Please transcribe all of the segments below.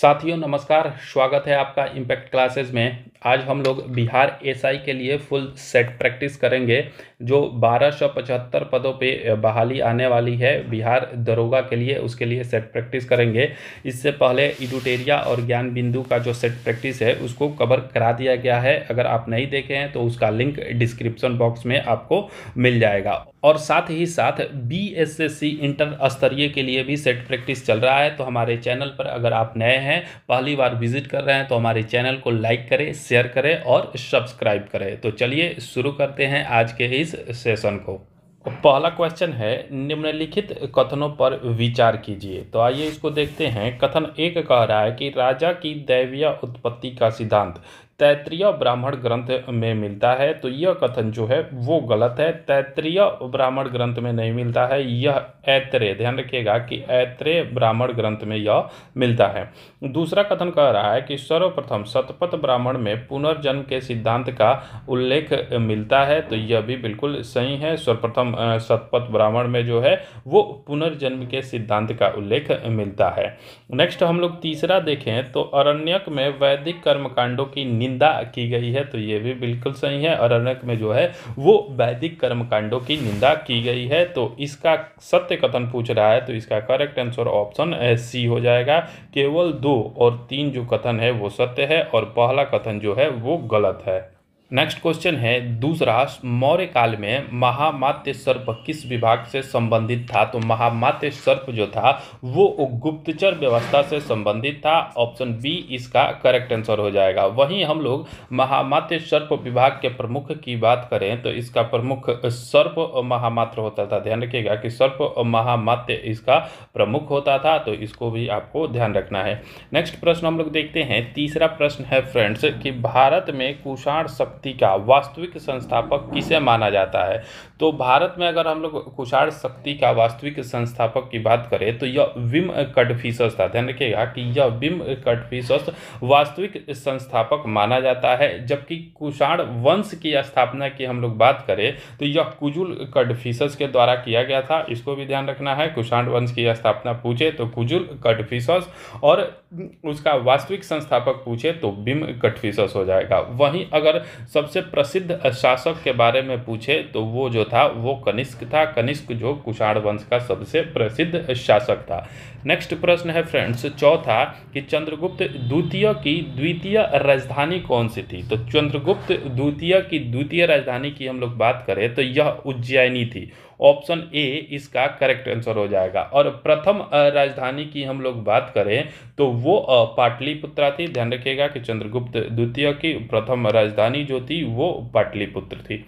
साथियों नमस्कार, स्वागत है आपका इम्पैक्ट क्लासेस में। आज हम लोग बिहार एसआई के लिए फुल सेट प्रैक्टिस करेंगे। जो 1275 पदों पे बहाली आने वाली है बिहार दरोगा के लिए, उसके लिए सेट प्रैक्टिस करेंगे। इससे पहले इडुटेरिया और ज्ञान बिंदु का जो सेट प्रैक्टिस है उसको कवर करा दिया गया है। अगर आप नहीं देखे हैं तो उसका लिंक डिस्क्रिप्शन बॉक्स में आपको मिल जाएगा। और साथ ही साथ बीएसएससी इंटर स्तरीय के लिए भी सेट प्रैक्टिस चल रहा है। तो हमारे चैनल पर अगर आप नए हैं, पहली बार विजिट कर रहे हैं, तो हमारे चैनल को लाइक करें, शेयर करें और सब्सक्राइब करें। तो चलिए शुरू करते हैं आज के इस सेशन को। पहला क्वेश्चन है, निम्नलिखित कथनों पर विचार कीजिए। तो आइए इसको देखते हैं। कथन एक कह रहा है कि राजा की दैवीय उत्पत्ति का सिद्धांत तैत्तिरीय ब्राह्मण ग्रंथ में मिलता है। तो यह कथन जो है वो गलत है। तैत्तिरीय ब्राह्मण ग्रंथ में नहीं मिलता है, यह ऐत्रेय, ध्यान रखिएगा कि ऐत्रेय ब्राह्मण ग्रंथ में यह मिलता है। दूसरा कथन कह रहा है कि सर्वप्रथम शतपथ ब्राह्मण में पुनर्जन्म के सिद्धांत का उल्लेख मिलता है। तो यह भी बिल्कुल सही है। सर्वप्रथम शतपथ ब्राह्मण में जो है वो पुनर्जन्म के सिद्धांत का उल्लेख मिलता है। नेक्स्ट हम लोग तीसरा देखें तो अरण्यक में वैदिक कर्मकांडों की निंदा की गई है। तो ये भी बिल्कुल सही है। अरण्यक में जो है वो वैदिक कर्मकांडों की निंदा की गई है। तो इसका सत्य कथन पूछ रहा है, तो इसका करेक्ट आंसर ऑप्शन सी हो जाएगा। केवल 2 और 3 जो कथन है वो सत्य है और पहला कथन जो है वो गलत है। नेक्स्ट क्वेश्चन है दूसरा, मौर्य काल में महामात्य सर्प किस विभाग से संबंधित था। तो महामात्य सर्प जो था वो गुप्तचर व्यवस्था से संबंधित था। ऑप्शन बी इसका करेक्ट आंसर हो जाएगा। वहीं हम लोग महामात्य सर्प विभाग के प्रमुख की बात करें तो इसका प्रमुख सर्प महामात्र होता था। ध्यान रखिएगा कि सर्प महामात्य इसका प्रमुख होता था। तो इसको भी आपको ध्यान रखना है। नेक्स्ट प्रश्न हम लोग देखते हैं। तीसरा प्रश्न है फ्रेंड्स कि भारत में कुषाण शक्ति का वास्तविक संस्थापक किसे माना जाता है। तो भारत में अगर हम लोग कुषाण शक्ति का वास्तविक संस्थापक की बात करें तो यह विम कड़फिसस था। ध्यान रखिएगा कि यह विम कड़फिसस वास्तविक संस्थापक माना जाता है। जबकि कुषाण वंश की स्थापना की हम लोग बात करें तो यह कुजुल कड़फिसस के द्वारा किया गया था। इसको भी ध्यान रखना है। कुषाण वंश की स्थापना पूछे तो कुजुल कड़फिसस और उसका वास्तविक संस्थापक पूछे तो विम कड़फिसस हो जाएगा। वहीं अगर सबसे प्रसिद्ध शासक के बारे में पूछे तो वो जो था वो कनिष्क था। कनिष्क जो कुषाण वंश का सबसे प्रसिद्ध शासक था। नेक्स्ट प्रश्न है फ्रेंड्स चौथा कि चंद्रगुप्त द्वितीय की द्वितीय राजधानी कौन सी थी। तो चंद्रगुप्त द्वितीय की द्वितीय राजधानी की हम लोग बात करें तो यह उज्जैनी थी। ऑप्शन ए इसका करेक्ट आंसर हो जाएगा। और प्रथम राजधानी की हम लोग बात करें तो वो पाटलिपुत्रा थी। ध्यान रखिएगा कि चंद्रगुप्त द्वितीय की प्रथम राजधानी जो थी वो पाटलिपुत्र थी।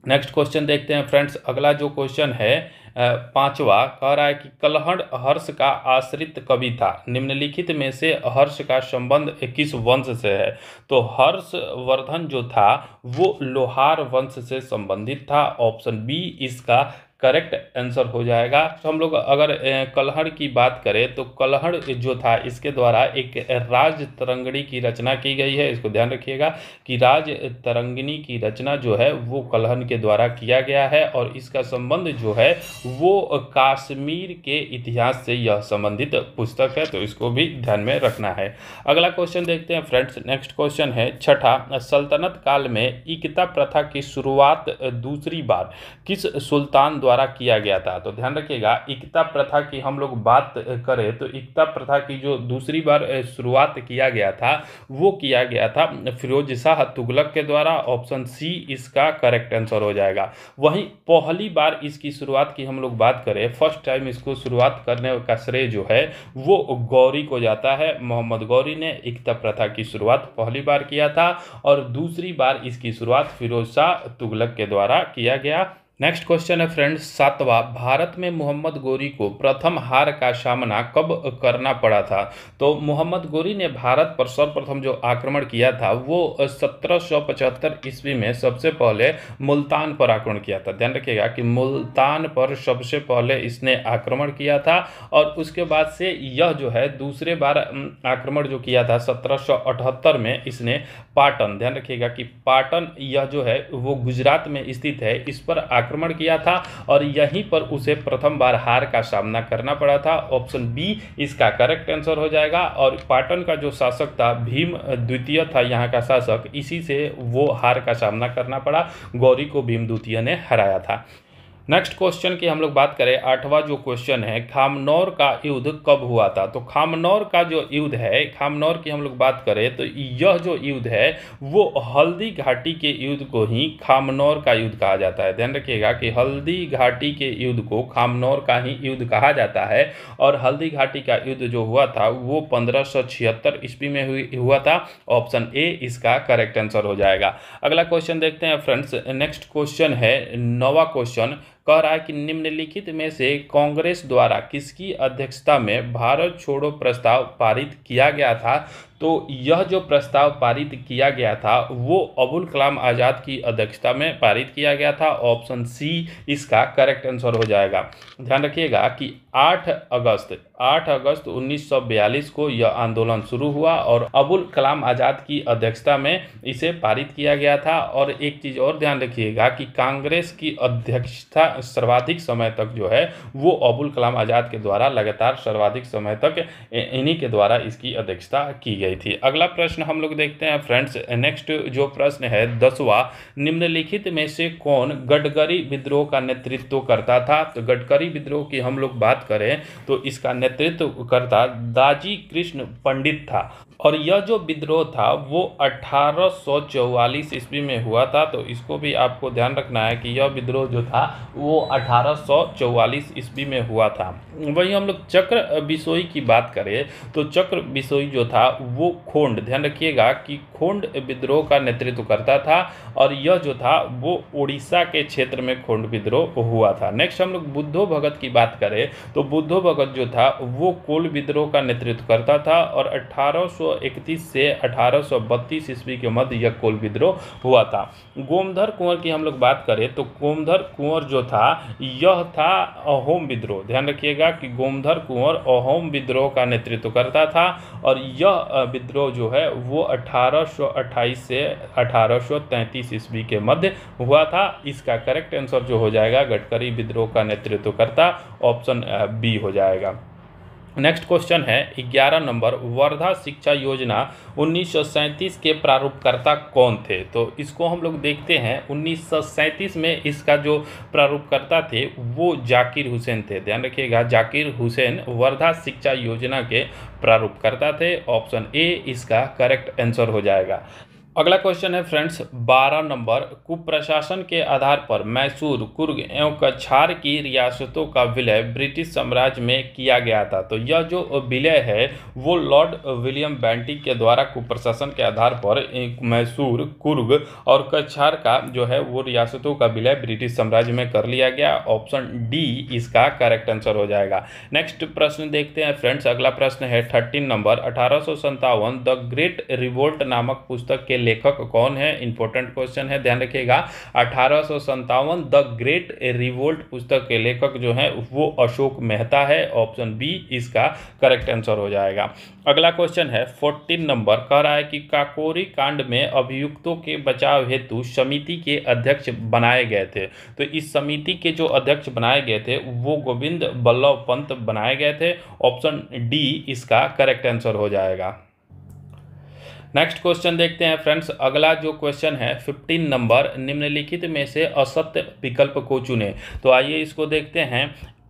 नेक्स्ट क्वेश्चन देखते हैं फ्रेंड्स। अगला जो क्वेश्चन है पांचवा कह रहा है कि कलहड़ हर्ष का आश्रित कवि था। निम्नलिखित में से हर्ष का संबंध किस वंश से है। तो हर्षवर्धन जो था वो लोहार वंश से संबंधित था। ऑप्शन बी इसका करेक्ट आंसर हो जाएगा। तो हम लोग अगर कलहड़ की बात करें तो कलहड़ जो था इसके द्वारा एक राज तरंगिणी की रचना की गई है। इसको ध्यान रखिएगा कि राज तरंगिणी की रचना जो है वो कलहड़ के द्वारा किया गया है और इसका संबंध जो है वो कश्मीर के इतिहास से यह संबंधित पुस्तक है। तो इसको भी ध्यान में रखना है। अगला क्वेश्चन देखते हैं फ्रेंड्स। नेक्स्ट क्वेश्चन है छठा, सल्तनत काल में इक्ता प्रथा की शुरुआत दूसरी बार किस सुल्तान द्वारा किया गया था। तो ध्यान रखिएगा इक्ता प्रथा की हम लोग बात करें तो इक्ता प्रथा की जो दूसरी बार शुरुआत किया गया था वो किया गया था फिरोज शाह तुगलक के द्वारा। ऑप्शन सी इसका करेक्ट आंसर हो जाएगा। वहीं पहली बार इसकी शुरुआत की हम लोग बात करें, फर्स्ट टाइम इसको शुरुआत करने का श्रेय जो है वो गौरी को जाता है। मोहम्मद गौरी ने इक्ता प्रथा की शुरुआत पहली बार किया था और दूसरी बार इसकी शुरुआत फिरोज शाह तुगलक के द्वारा किया गया। नेक्स्ट क्वेश्चन है फ्रेंड्स सातवां, भारत में मोहम्मद गोरी को प्रथम हार का सामना कब करना पड़ा था। तो मोहम्मद गोरी ने भारत पर सर्वप्रथम जो आक्रमण किया था वो 1775 ईस्वी में सबसे पहले मुल्तान पर आक्रमण किया था। ध्यान रखिएगा कि मुल्तान पर सबसे पहले इसने आक्रमण किया था और उसके बाद से यह जो है दूसरे बार आक्रमण जो किया था 1778 में इसने पाटन, ध्यान रखिएगा कि पाटन यह जो है वो गुजरात में स्थित है, इस पर आक्रमण किया था और यहीं पर उसे प्रथम बार हार का सामना करना पड़ा था। ऑप्शन बी इसका करेक्ट आंसर हो जाएगा। और पाटन का जो शासक था भीम द्वितीय था यहाँ का शासक, इसी से वो हार का सामना करना पड़ा, गौरी को भीम द्वितीय ने हराया था। नेक्स्ट क्वेश्चन की हम लोग बात करें, 8वां जो क्वेश्चन है, खामनौर का युद्ध कब हुआ था। तो खामनौर का जो युद्ध है, खामनौर की हम लोग बात करें तो यह जो युद्ध है वो हल्दी घाटी के युद्ध को ही खामनौर का युद्ध कहा जाता है। ध्यान रखिएगा कि हल्दी घाटी के युद्ध को खामनौर का ही युद्ध कहा जाता है। और हल्दी घाटी का युद्ध जो हुआ था वो 1576 ईस्वी में हुआ था। ऑप्शन ए इसका करेक्ट आंसर हो जाएगा। अगला क्वेश्चन देखते हैं फ्रेंड्स। नेक्स्ट क्वेश्चन है 9वां क्वेश्चन, कह रहा है कि निम्नलिखित में से कांग्रेस द्वारा किसकी अध्यक्षता में भारत छोड़ो प्रस्ताव पारित किया गया था। तो यह जो प्रस्ताव पारित किया गया था वो अबुल कलाम आज़ाद की अध्यक्षता में पारित किया गया था। ऑप्शन सी इसका करेक्ट आंसर हो जाएगा। ध्यान रखिएगा कि 8 अगस्त 1942 को यह आंदोलन शुरू हुआ और अबुल कलाम आज़ाद की अध्यक्षता में इसे पारित किया गया था। और एक चीज़ और ध्यान रखिएगा कि कांग्रेस की अध्यक्षता सर्वाधिक समय तक जो है वो अबुल कलाम आज़ाद के द्वारा लगातार सर्वाधिक समय तक इन्हीं के द्वारा इसकी अध्यक्षता की गई थी। अगला प्रश्न हम लोग देखते हैं फ्रेंड्स। नेक्स्ट जो प्रश्न है 10वां, निम्नलिखित में से कौन गडकरी विद्रोह का नेतृत्व करता था। तो गडकरी विद्रोह की हम लोग बात करें तो इसका नेतृत्व करता दाजी कृष्ण पंडित था। और यह जो विद्रोह था वो 1844 ईस्वी में हुआ था। तो इसको भी आपको ध्यान रखना है कि यह विद्रोह जो था वो 1844 ईस्वी में हुआ था। वहीं हम लोग चक्र बिसोई की बात करें तो चक्र बिसोई जो था वो खोंड, ध्यान रखिएगा कि खोंड विद्रोह का नेतृत्व करता था और यह जो था वो उड़ीसा के क्षेत्र में खोंड विद्रोह हुआ था। नेक्स्ट हम लोग बुद्धो भगत की बात करें तो बुद्धो भगत जो था वो कोल विद्रोह का नेतृत्व करता था और 1831 से 1832 ईस्वी के मध्य यह कोल विद्रोह हुआ था। गोमधर कुंवर की हम लोग बात करें तो गोमधर कुंवर जो था यह था अहोम विद्रोह। ध्यान रखिएगा कि गोमधर कुंवर अहोम विद्रोह का नेतृत्व करता था और यह विद्रोह जो है वो 1828 से 1833 ईस्वी के मध्य हुआ था। इसका करेक्ट आंसर जो हो जाएगा गडकरी विद्रोह का नेतृत्व करता, ऑप्शन बी हो जाएगा। नेक्स्ट क्वेश्चन है 11 नंबर, वर्धा शिक्षा योजना 1937 के प्रारूपकर्ता कौन थे। तो इसको हम लोग देखते हैं 1937 में इसका जो प्रारूपकर्ता थे वो जाकिर हुसैन थे। ध्यान रखिएगा जाकिर हुसैन वर्धा शिक्षा योजना के प्रारूपकर्ता थे। ऑप्शन ए इसका करेक्ट आंसर हो जाएगा। अगला क्वेश्चन है फ्रेंड्स 12 नंबर, कुप्रशासन के आधार पर मैसूर, कुर्ग एवं कछार की रियासतों का विलय ब्रिटिश साम्राज्य में किया गया था। तो यह जो विलय है वो लॉर्ड विलियम बेंटिक के द्वारा कुप्रशासन के आधार पर मैसूर, कुर्ग और कछार का जो है वो रियासतों का विलय ब्रिटिश साम्राज्य में कर लिया गया। ऑप्शन डी इसका करेक्ट आंसर हो जाएगा। नेक्स्ट प्रश्न देखते हैं फ्रेंड्स। अगला प्रश्न है 13 नंबर, 1857 द ग्रेट रिवोल्ट नामक पुस्तक के लेखक कौन है। इंपॉर्टेंट क्वेश्चन है, ध्यान रखिएगा। 1857 द ग्रेट रिवोल्ट पुस्तक के लेखक जो है वो अशोक मेहता है। ऑप्शन बी इसका करेक्ट आंसर हो जाएगा। अगला क्वेश्चन है 14 नंबर, कह रहा है कि काकोरी कांड में अभियुक्तों के बचाव हेतु समिति के अध्यक्ष बनाए गए थे। तो इस समिति के जो अध्यक्ष बनाए गए थे वो गोविंद बल्लभ पंत बनाए गए थे। ऑप्शन डी इसका करेक्ट आंसर हो जाएगा। नेक्स्ट क्वेश्चन देखते हैं फ्रेंड्स। अगला जो क्वेश्चन है 15 नंबर, निम्नलिखित में से असत्य विकल्प को चुने। तो आइए इसको देखते हैं।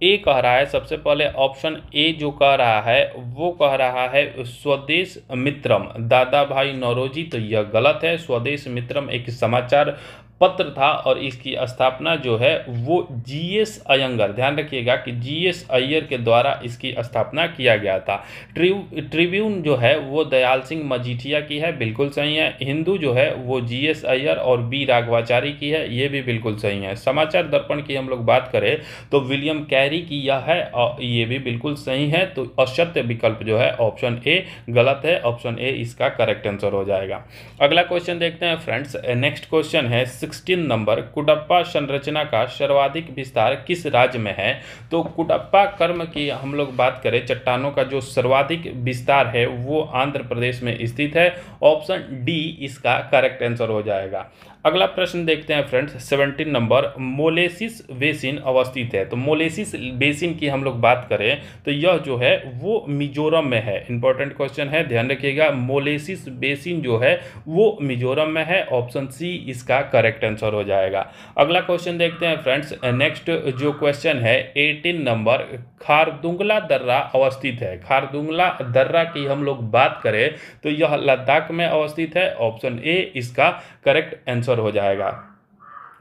ए कह रहा है, सबसे पहले ऑप्शन ए जो कह रहा है वो कह रहा है स्वदेश मित्रम दादा भाई नौरोजी। तो यह गलत है। स्वदेश मित्रम एक समाचार पत्र था और इसकी स्थापना जो है वो जीएस अयंगर, ध्यान रखिएगा कि जीएस अय्यर के द्वारा इसकी स्थापना किया गया था। ट्रिब्यून जो है वो दयाल सिंह मजीठिया की है, बिल्कुल सही है। हिंदू जो है वो जीएस अय्यर और बी राघवाचारी की है, ये भी बिल्कुल सही है। समाचार दर्पण की हम लोग बात करें तो विलियम कैरी की यह है और ये भी बिल्कुल सही है। तो असत्य विकल्प जो है ऑप्शन ए गलत है। ऑप्शन ए इसका करेक्ट आंसर हो जाएगा। अगला क्वेश्चन देखते हैं फ्रेंड्स। नेक्स्ट क्वेश्चन है 16 नंबर, कुडप्पा संरचना का सर्वाधिक विस्तार किस राज्य में है। तो कुडप्पा कर्म की हम लोग बात करें, चट्टानों का जो सर्वाधिक विस्तार है वो आंध्र प्रदेश में स्थित है। ऑप्शन डी इसका करेक्ट आंसर हो जाएगा। अगला प्रश्न देखते हैं फ्रेंड्स 17 नंबर, मोलेसिस बेसिन अवस्थित है। तो मोलेसिस बेसिन की हम लोग बात करें तो यह जो है वो मिजोरम में है। इंपॉर्टेंट क्वेश्चन है, ध्यान रखिएगा। मोलेसिस बेसिन जो है वो मिजोरम में है। ऑप्शन सी इसका करेक्ट आंसर हो जाएगा। अगला क्वेश्चन देखते हैं फ्रेंड्स। नेक्स्ट जो क्वेश्चन है 18 नंबर, खारदुंगला दर्रा अवस्थित है। खारदुंगला दर्रा की हम लोग बात करें तो यह लद्दाख में अवस्थित है। ऑप्शन ए इसका करेक्ट आंसर हो जाएगा।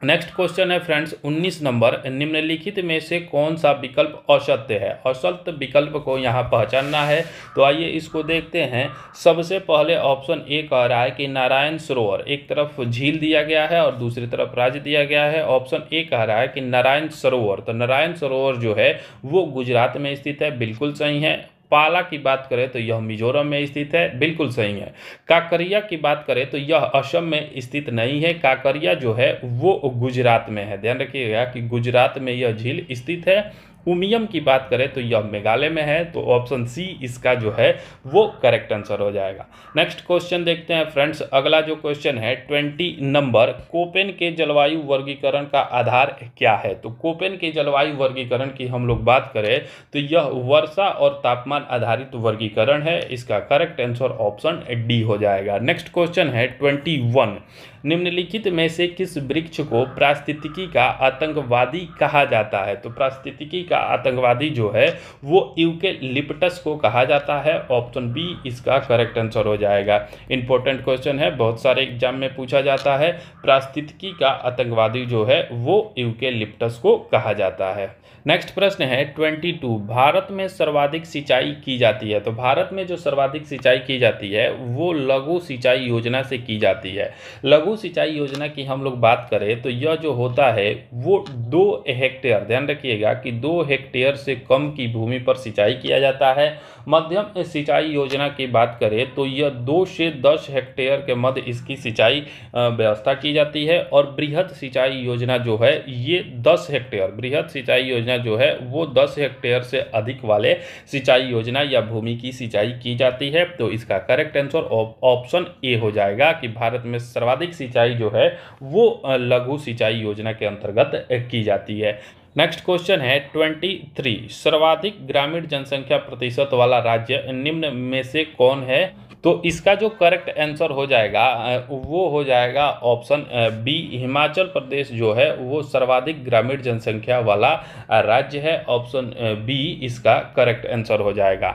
नेक्स्ट क्वेश्चन है फ्रेंड्स 19 नंबर, निम्नलिखित में से कौन सा विकल्प असत्य है। असत्य विकल्प को यहाँ पहचानना है, तो आइए इसको देखते हैं। सबसे पहले ऑप्शन ए कह रहा है कि नारायण सरोवर, एक तरफ झील दिया गया है और दूसरी तरफ राज्य दिया गया है। ऑप्शन ए कह रहा है कि नारायण सरोवर, तो नारायण सरोवर जो है वो गुजरात में स्थित है, बिल्कुल सही है। पाला की बात करें तो यह मिजोरम में स्थित है, बिल्कुल सही है। काकरिया की बात करें तो यह असम में स्थित नहीं है। काकरिया जो है वो गुजरात में है, ध्यान रखिएगा कि गुजरात में यह झील स्थित है। उमियम की बात करें तो यह मेघालय में है, तो ऑप्शन सी इसका जो है वो करेक्ट आंसर हो जाएगा। नेक्स्ट क्वेश्चन देखते हैं फ्रेंड्स। अगला जो क्वेश्चन है 20 नंबर, कोपेन के जलवायु वर्गीकरण का आधार क्या है। तो कोपेन के जलवायु वर्गीकरण की हम लोग बात करें तो यह वर्षा और तापमान आधारित वर्गीकरण है। इसका करेक्ट आंसर ऑप्शन डी हो जाएगा। नेक्स्ट क्वेश्चन है 21, निम्नलिखित में से किस वृक्ष को पारिस्थितिकी का आतंकवादी कहा जाता है। तो पारिस्थितिकी का आतंकवादी जो है वो यूकेलिप्टस को कहा जाता है। ऑप्शन बी इसका करेक्ट आंसर हो जाएगा। इंपॉर्टेंट क्वेश्चन है, बहुत सारे एग्जाम में पूछा जाता है। पारिस्थितिकी का आतंकवादी जो है वो यूकेलिप्टस को कहा जाता है। नेक्स्ट प्रश्न है 22, भारत में सर्वाधिक सिंचाई की जाती है। तो भारत में जो सर्वाधिक सिंचाई की जाती है वो लघु सिंचाई योजना से की जाती है। लघु सिंचाई योजना की हम लोग बात करें तो यह जो होता है वो 2 हेक्टेयर, ध्यान रखिएगा कि 2 हेक्टेयर से कम की भूमि पर सिंचाई किया जाता है। मध्यम सिंचाई योजना की बात करें तो यह 2 से 10 हेक्टेयर के मध्य इसकी सिंचाई व्यवस्था की जाती है। और बृहद सिंचाई योजना जो है ये 10 हेक्टेयर, बृहद सिंचाई योजना जो है वो 10 हेक्टेयर से अधिक वाले सिंचाई योजना या भूमि की सिंचाई की जाती है। तो इसका करेक्ट आंसर ऑप्शन ए हो जाएगा कि भारत में सर्वाधिक सिंचाई जो है वो लघु सिंचाई योजना के अंतर्गत की जाती है। नेक्स्ट क्वेश्चन है 23, सर्वाधिक ग्रामीण जनसंख्या प्रतिशत वाला राज्य निम्न में से कौन है। तो इसका जो करेक्ट आंसर हो जाएगा वो हो जाएगा ऑप्शन बी, हिमाचल प्रदेश जो है वो सर्वाधिक ग्रामीण जनसंख्या वाला राज्य है। ऑप्शन बी इसका करेक्ट आंसर हो जाएगा।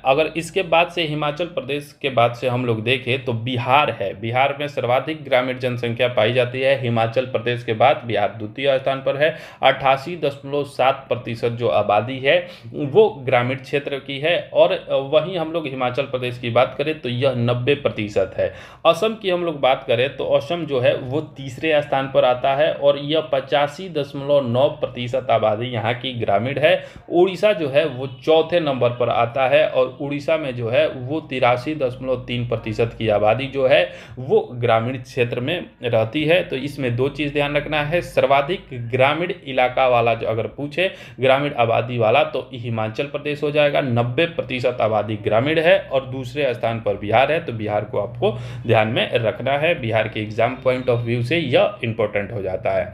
अगर इसके बाद से हिमाचल प्रदेश के बाद से हम लोग देखें तो बिहार है। बिहार में सर्वाधिक ग्रामीण जनसंख्या पाई जाती है। हिमाचल प्रदेश के बाद बिहार द्वितीय स्थान पर है। 88.7% जो आबादी है वो ग्रामीण क्षेत्र की है। और वहीं हम लोग हिमाचल प्रदेश की बात करें तो यह 90% है। असम की हम लोग बात करें तो असम जो है वो तीसरे स्थान पर आता है और यह 85.9% आबादी यहाँ की ग्रामीण है। उड़ीसा जो है वो चौथे नंबर पर आता है और उड़ीसा में जो है वो 83.3% की आबादी जो है वो ग्रामीण क्षेत्र में रहती है। तो इसमें 2 चीज़ ध्यान रखना है, सर्वाधिक ग्रामीण इलाका वाला जो अगर पूछे ग्रामीण आबादी वाला तो हिमाचल प्रदेश हो जाएगा, 90% आबादी ग्रामीण है। और दूसरे स्थान पर बिहार है, तो बिहार को आपको ध्यान में रखना है। बिहार के एग्जाम पॉइंट ऑफ व्यू से यह इंपॉर्टेंट हो जाता है।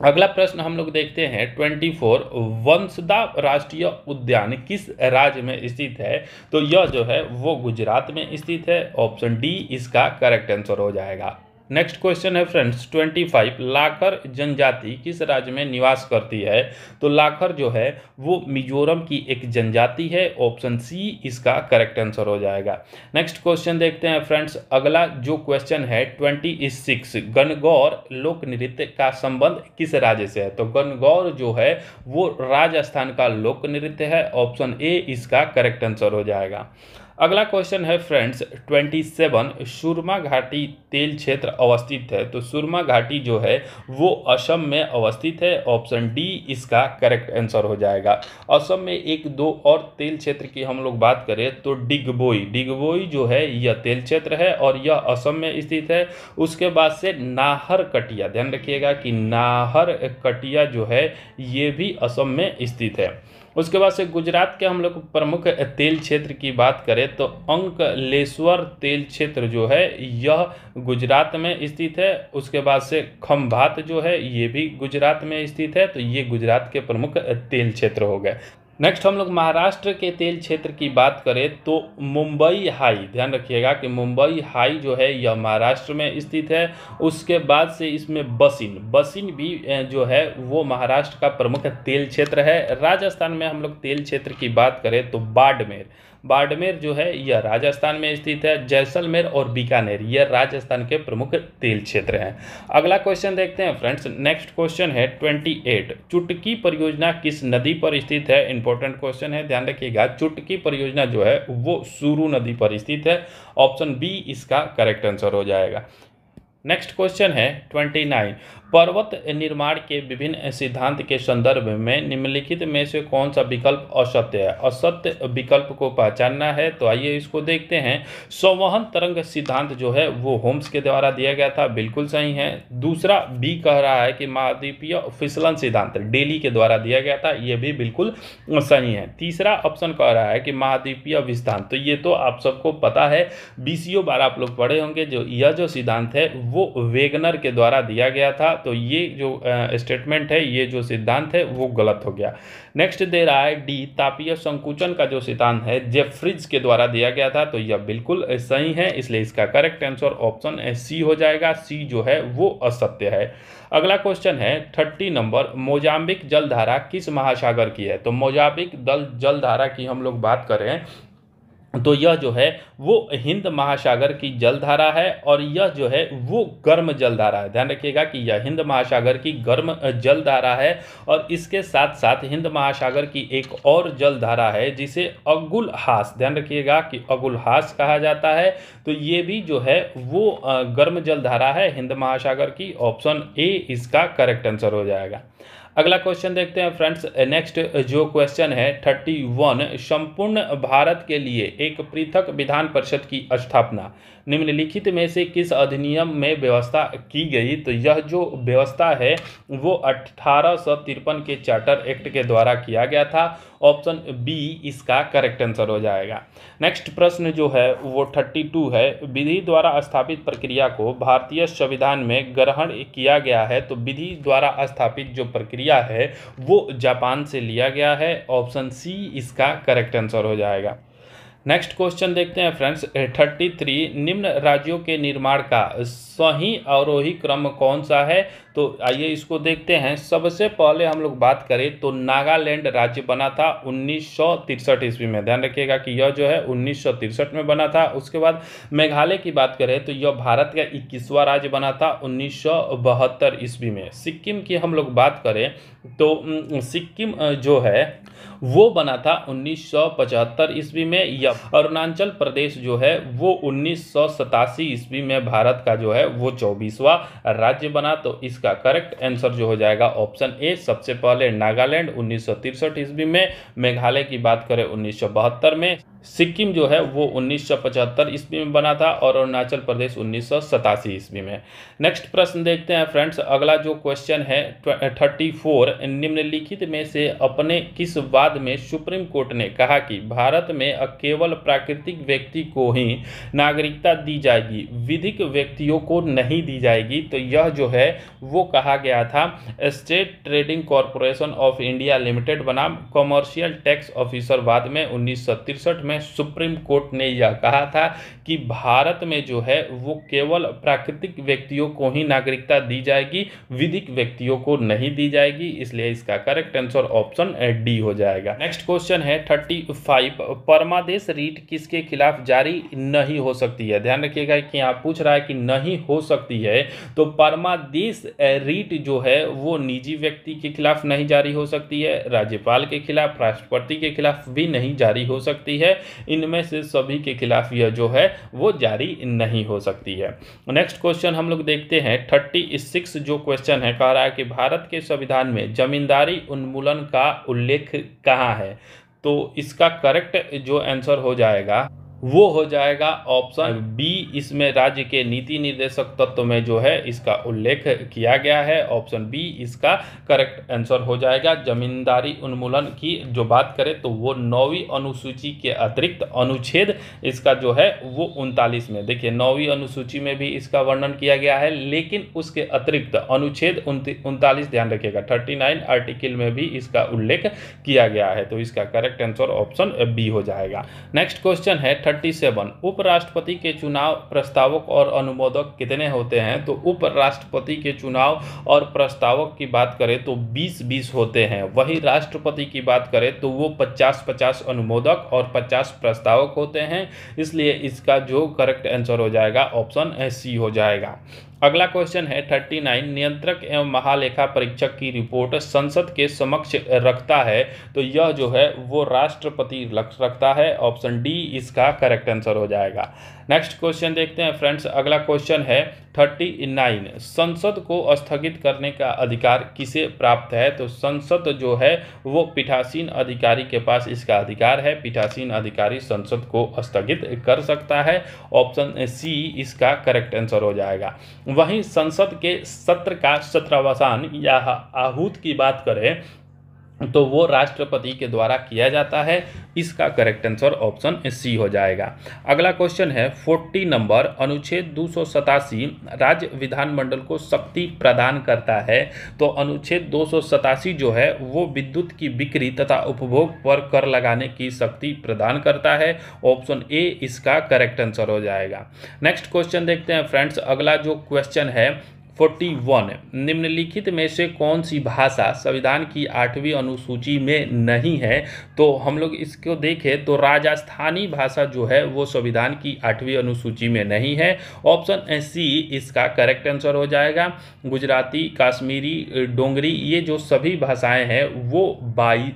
अगला प्रश्न हम लोग देखते हैं 24, वंसदा राष्ट्रीय उद्यान किस राज्य में स्थित है। तो यह जो है वो गुजरात में स्थित है। ऑप्शन डी इसका करेक्ट आंसर हो जाएगा। नेक्स्ट क्वेश्चन है फ्रेंड्स 25, लाखर जनजाति किस राज्य में निवास करती है। तो लाखर जो है वो मिजोरम की एक जनजाति है। ऑप्शन सी इसका करेक्ट आंसर हो जाएगा। नेक्स्ट क्वेश्चन देखते हैं फ्रेंड्स। अगला जो क्वेश्चन है 26, गणगौर लोक नृत्य का संबंध किस राज्य से है। तो गणगौर जो है वो राजस्थान का लोक नृत्य है। ऑप्शन ए इसका करेक्ट आंसर हो जाएगा। अगला क्वेश्चन है फ्रेंड्स 27, सुरमा घाटी तेल क्षेत्र अवस्थित है। तो सुरमा घाटी जो है वो असम में अवस्थित है। ऑप्शन डी इसका करेक्ट आंसर हो जाएगा। असम में 1-2 और तेल क्षेत्र की हम लोग बात करें तो डिगबोई जो है यह तेल क्षेत्र है और यह असम में स्थित है। उसके बाद से नाहर कटिया, ध्यान रखिएगा कि नाहर कटिया जो है ये भी असम में स्थित है। उसके बाद से गुजरात के हम लोग प्रमुख तेल क्षेत्र की बात करें तो अंकलेश्वर तेल क्षेत्र जो है यह गुजरात में स्थित है। उसके बाद से खंभात जो है ये भी गुजरात में स्थित है। तो ये गुजरात के प्रमुख तेल क्षेत्र हो गए। नेक्स्ट हम लोग महाराष्ट्र के तेल क्षेत्र की बात करें तो मुंबई हाई, ध्यान रखिएगा कि मुंबई हाई जो है यह महाराष्ट्र में स्थित है। उसके बाद से इसमें बसिन भी जो है वो महाराष्ट्र का प्रमुख तेल क्षेत्र है। राजस्थान में हम लोग तेल क्षेत्र की बात करें तो बाड़मेर जो है यह राजस्थान में स्थित है। जैसलमेर और बीकानेर यह राजस्थान के प्रमुख तेल क्षेत्र हैं। अगला क्वेश्चन देखते हैं फ्रेंड्स। नेक्स्ट क्वेश्चन है 28, चुटकी परियोजना किस नदी पर स्थित है? इंपॉर्टेंट क्वेश्चन है, ध्यान रखिएगा। चुटकी परियोजना जो है वो सुरू नदी पर स्थित है। ऑप्शन बी इसका करेक्ट आंसर हो जाएगा। नेक्स्ट क्वेश्चन है 29, पर्वत निर्माण के विभिन्न सिद्धांत के संदर्भ में निम्नलिखित में से कौन सा विकल्प असत्य है? असत्य विकल्प को पहचानना है तो आइए इसको देखते हैं। संवहन तरंग सिद्धांत जो है वो होम्स के द्वारा दिया गया था, बिल्कुल सही है। दूसरा बी कह रहा है कि महाद्वीपीय फिसलन सिद्धांत डेली के द्वारा दिया गया था, ये भी बिल्कुल सही है। तीसरा ऑप्शन कह रहा है कि महाद्वीपीय विस्तार, तो ये तो आप सबको पता है, BCO 12 आप लोग पढ़े होंगे। यह जो सिद्धांत है वो वेगनर के द्वारा दिया गया था, तो ये जो स्टेटमेंट है, ये जो सिद्धांत है वो गलत हो गया। नेक्स्ट दे रहा है डी, तापीय संकुचन का जो सिद्धांत है जेफ्रीज के द्वारा दिया गया था, तो यह बिल्कुल सही है, इसलिए इसका करेक्ट आंसर ऑप्शन सी हो जाएगा। सी जो है वो असत्य है। अगला क्वेश्चन है 30 नंबर, मोजाम्बिक जलधारा किस महासागर की है? तो मोजाम्बिक जलधारा की हम लोग बात करें तो यह जो है वो हिंद महासागर की जलधारा है, और यह जो है वो गर्म जलधारा है। ध्यान रखिएगा कि यह हिंद महासागर की गर्म जलधारा है। और इसके साथ साथ हिंद महासागर की एक और जलधारा है जिसे अगुलहास, ध्यान रखिएगा कि अगुलहास कहा जाता है, तो ये भी जो है वो गर्म जलधारा है हिंद महासागर की। ऑप्शन ए इसका करेक्ट आंसर हो जाएगा। अगला क्वेश्चन देखते हैं फ्रेंड्स। नेक्स्ट जो क्वेश्चन है 31, संपूर्ण भारत के लिए एक पृथक विधान परिषद की स्थापना निम्नलिखित में से किस अधिनियम में व्यवस्था की गई? तो यह जो व्यवस्था है वो 1853 के चार्टर एक्ट के द्वारा किया गया था। ऑप्शन बी इसका करेक्ट आंसर हो जाएगा। नेक्स्ट प्रश्न जो है वो 32 है, विधि द्वारा स्थापित प्रक्रिया को भारतीय संविधान में ग्रहण किया गया है, तो विधि द्वारा स्थापित जो प्रक्रिया है वो जापान से लिया गया है। ऑप्शन सी इसका करेक्ट आंसर हो जाएगा। नेक्स्ट क्वेश्चन देखते हैं फ्रेंड्स 33, निम्न राज्यों के निर्माण का सही आरोही क्रम कौन सा है? तो आइए इसको देखते हैं। सबसे पहले हम लोग बात करें तो नागालैंड राज्य बना था 1963 ईस्वी में, ध्यान रखिएगा कि यह जो है 1963 में बना था। उसके बाद मेघालय की बात करें तो यह भारत का 21वां राज्य बना था 1972 ईस्वी में। सिक्किम की हम लोग बात करें तो सिक्किम जो है वो बना था 1975 ईस्वी में। या अरुणाचल प्रदेश जो है वो 1987 ईस्वी में भारत का जो है वो 24वां राज्य बना, तो इसका करेक्ट आंसर जो हो जाएगा ऑप्शन ए। सबसे पहले नागालैंड 1963 ईस्वी में, मेघालय की बात करें 1972 में, सिक्किम जो है वो 1975 ईस्वी में बना था, और अरुणाचल प्रदेश 1987 ईस्वी में। नेक्स्ट प्रश्न देखते हैं फ्रेंड्स। अगला जो क्वेश्चन है 34, निम्नलिखित में से अपने किस वाद में सुप्रीम कोर्ट ने कहा कि भारत में केवल प्राकृतिक व्यक्ति को ही नागरिकता दी जाएगी, विधिक व्यक्तियों को नहीं दी जाएगी? तो यह जो है वो कहा गया था state trading corporation of India limited बनाम कॉमर्शियल टैक्स ऑफिसर वाद में 1963 में सुप्रीम कोर्ट ने यह कहा था कि भारत में जो है वो केवल प्राकृतिक व्यक्तियों को ही नागरिकता दी जाएगी, विधिक व्यक्तियों को नहीं दी जाएगी, इसलिए इसका करेक्ट आंसर ऑप्शन डी हो जाएगा। नेक्स्ट क्वेश्चन है 35, परमादेश रीट किसके खिलाफ जारी नहीं हो सकती है? ध्यान रखिएगा कि यहाँ पूछ रहा है कि नहीं हो सकती है, तो परमादेश रीट जो है वो निजी व्यक्ति के खिलाफ नहीं जारी हो सकती है, राज्यपाल के खिलाफ, राष्ट्रपति के खिलाफ भी नहीं जारी हो सकती है, इनमें से सभी के खिलाफ यह जो है वो जारी नहीं हो सकती है। नेक्स्ट क्वेश्चन हम लोग देखते हैं 36 जो क्वेश्चन है, कह रहा है कि भारत के संविधान में जमींदारी उन्मूलन का उल्लेख कहाँ है? तो इसका करेक्ट जो आंसर हो जाएगा वो हो जाएगा ऑप्शन बी। इसमें राज्य के नीति निर्देशक तत्व में जो है इसका उल्लेख किया गया है। ऑप्शन बी इसका करेक्ट आंसर हो जाएगा। जमींदारी उन्मूलन की जो बात करें तो वो 9वीं अनुसूची के अतिरिक्त अनुच्छेद इसका जो है वो 39 में, देखिए 9वीं अनुसूची में भी इसका वर्णन किया गया है, लेकिन उसके अतिरिक्त अनुच्छेद 39, ध्यान रखिएगा 39 आर्टिकल में भी इसका उल्लेख किया गया है। तो इसका करेक्ट आंसर ऑप्शन बी हो जाएगा। नेक्स्ट क्वेश्चन है 37। उपराष्ट्रपति के चुनाव प्रस्तावक और अनुमोदक कितने होते हैं? तो उपराष्ट्रपति के चुनाव और प्रस्तावक की बात करें तो 20-20 होते हैं। वही राष्ट्रपति की बात करें तो वो 50-50 अनुमोदक और 50 प्रस्तावक होते हैं। इसलिए इसका जो करेक्ट आंसर हो जाएगा ऑप्शन सी हो जाएगा। अगला क्वेश्चन है 39। नियंत्रक एवं महालेखा परीक्षक की रिपोर्ट संसद के समक्ष रखता है, तो यह जो है वो राष्ट्रपति रखता है। ऑप्शन डी इसका करेक्ट आंसर हो जाएगा। नेक्स्ट क्वेश्चन देखते हैं फ्रेंड्स। अगला क्वेश्चन है 39। संसद को स्थगित करने का अधिकार किसे प्राप्त है? तो संसद जो है वो पीठासीन अधिकारी के पास इसका अधिकार है। पीठासीन अधिकारी संसद को स्थगित कर सकता है। ऑप्शन सी इसका करेक्ट आंसर हो जाएगा। वहीं संसद के सत्र का सत्रावसान या आहूत की बात करें तो वो राष्ट्रपति के द्वारा किया जाता है। इसका करेक्ट आंसर ऑप्शन सी हो जाएगा। अगला क्वेश्चन है 40 नंबर। अनुच्छेद 287 राज्य विधानमंडल को शक्ति प्रदान करता है, तो अनुच्छेद 287 जो है वो विद्युत की बिक्री तथा उपभोग पर कर लगाने की शक्ति प्रदान करता है। ऑप्शन ए इसका करेक्ट आंसर हो जाएगा। नेक्स्ट क्वेश्चन देखते हैं फ्रेंड्स। अगला जो क्वेश्चन है 41। निम्नलिखित में से कौन सी भाषा संविधान की 8वीं अनुसूची में नहीं है? तो हम लोग इसको देखें तो राजस्थानी भाषा जो है वो संविधान की 8वीं अनुसूची में नहीं है। ऑप्शन सी इसका करेक्ट आंसर हो जाएगा। गुजराती, कश्मीरी, डोंगरी ये जो सभी भाषाएं हैं वो